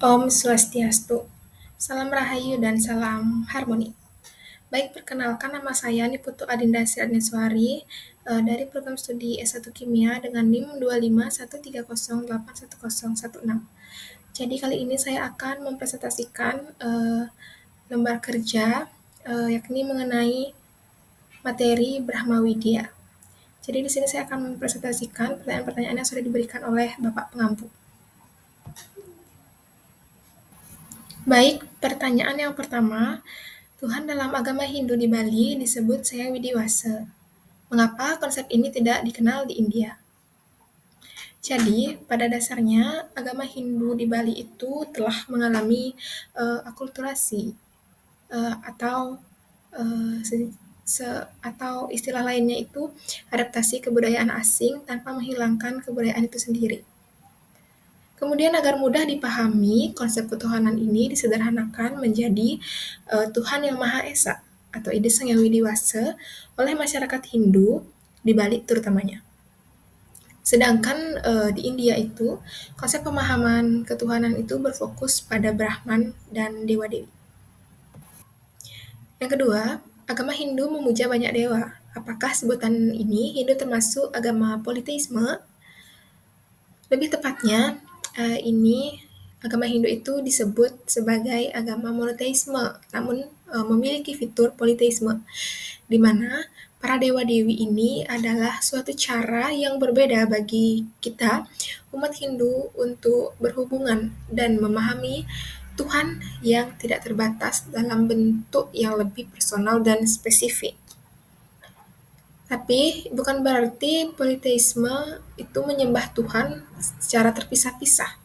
Om Swastiastu. Salam Rahayu dan salam harmoni. Baik, perkenalkan nama saya Niputu Adinda Sriadneswari dari program studi S1 Kimia dengan NIM 25130810116. Jadi kali ini saya akan mempresentasikan lembar kerja yakni mengenai materi Brahma Widya. Jadi di sini saya akan mempresentasikan pertanyaan-pertanyaan yang sudah diberikan oleh Bapak Pengampu. Baik, pertanyaan yang pertama, Tuhan dalam agama Hindu di Bali disebut Saya Widiwasa. Mengapa konsep ini tidak dikenal di India? Jadi, pada dasarnya agama Hindu di Bali itu telah mengalami akulturasi atau atau istilah lainnya itu adaptasi kebudayaan asing tanpa menghilangkan kebudayaan itu sendiri. Kemudian agar mudah dipahami, konsep ketuhanan ini disederhanakan menjadi Tuhan yang Maha Esa atau Ida Sang Yang Widiwasa oleh masyarakat Hindu di Bali terutamanya. Sedangkan di India itu, konsep pemahaman ketuhanan itu berfokus pada Brahman dan Dewa-Dewi. Yang kedua, agama Hindu memuja banyak dewa. Apakah sebutan ini Hindu termasuk agama politeisme? Lebih tepatnya, ini agama Hindu itu disebut sebagai agama monoteisme, namun memiliki fitur politeisme, di mana para dewa-dewi ini adalah suatu cara yang berbeda bagi kita, umat Hindu, untuk berhubungan dan memahami Tuhan yang tidak terbatas dalam bentuk yang lebih personal dan spesifik. Tapi bukan berarti politeisme itu menyembah Tuhan secara terpisah-pisah.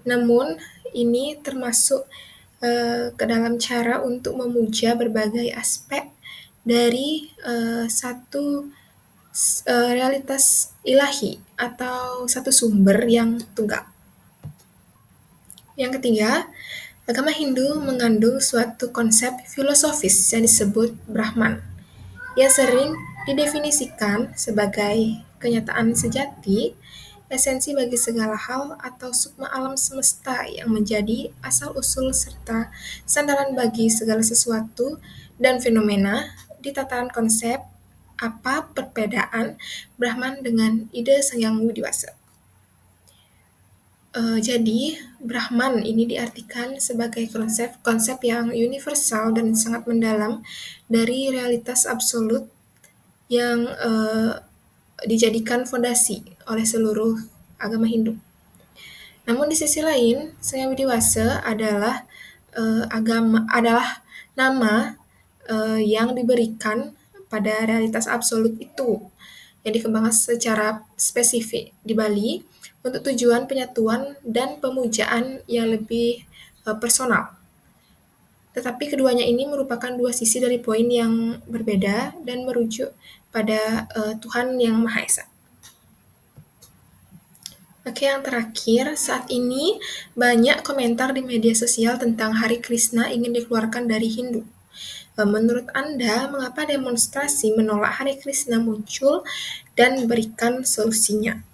Namun ini termasuk ke dalam cara untuk memuja berbagai aspek dari satu realitas ilahi atau satu sumber yang tunggal. Yang ketiga, agama Hindu mengandung suatu konsep filosofis yang disebut Brahman, yang sering didefinisikan sebagai kenyataan sejati, esensi bagi segala hal atau sukma alam semesta yang menjadi asal-usul serta sandaran bagi segala sesuatu dan fenomena di tataran konsep apa perbedaan Brahman dengan ide Sang Yang Widiwasa. Jadi, Brahman ini diartikan sebagai konsep yang universal dan sangat mendalam dari realitas absolut yang dijadikan fondasi oleh seluruh agama Hindu. Namun di sisi lain, Sang Yang Widiwasa adalah nama yang diberikan pada realitas absolut itu yang dikembangkan secara spesifik di Bali untuk tujuan penyatuan dan pemujaan yang lebih personal. Tetapi keduanya ini merupakan dua sisi dari poin yang berbeda dan merujuk pada Tuhan yang Maha Esa. Oke, yang terakhir, saat ini banyak komentar di media sosial tentang Hari Krishna ingin dikeluarkan dari Hindu. Menurut Anda, mengapa demonstrasi menolak Hari Krishna muncul dan berikan solusinya?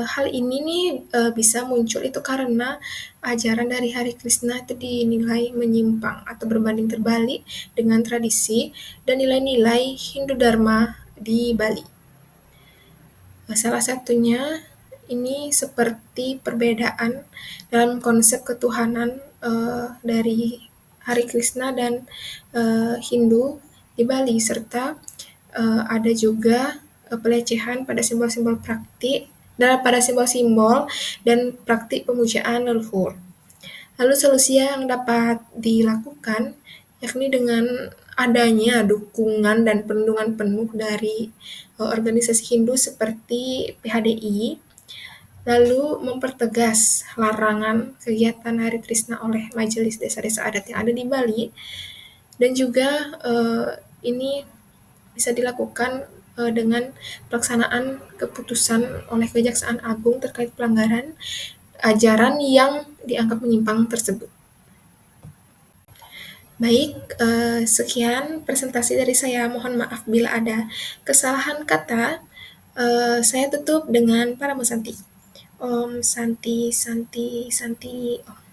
Hal ini nih bisa muncul itu karena ajaran dari Hari Krishna itu dinilai menyimpang atau berbanding terbalik dengan tradisi dan nilai-nilai Hindu Dharma di Bali. Salah satunya ini seperti perbedaan dalam konsep ketuhanan dari Hari Krishna dan Hindu di Bali, serta ada juga pelecehan pada simbol-simbol praktik dan pada simbol-simbol dan praktik pemujaan leluhur. Lalu solusi yang dapat dilakukan yakni dengan adanya dukungan dan perlindungan penuh dari organisasi Hindu seperti PHDI, lalu mempertegas larangan kegiatan Hari Krishna oleh Majelis Desa-Desa Adat yang ada di Bali, dan juga ini bisa dilakukan dengan pelaksanaan keputusan oleh Kejaksaan Agung terkait pelanggaran ajaran yang dianggap menyimpang tersebut. Baik, sekian presentasi dari saya. Mohon maaf bila ada kesalahan kata. Saya tutup dengan Para Musanti. Om Santi Santi Santi Om.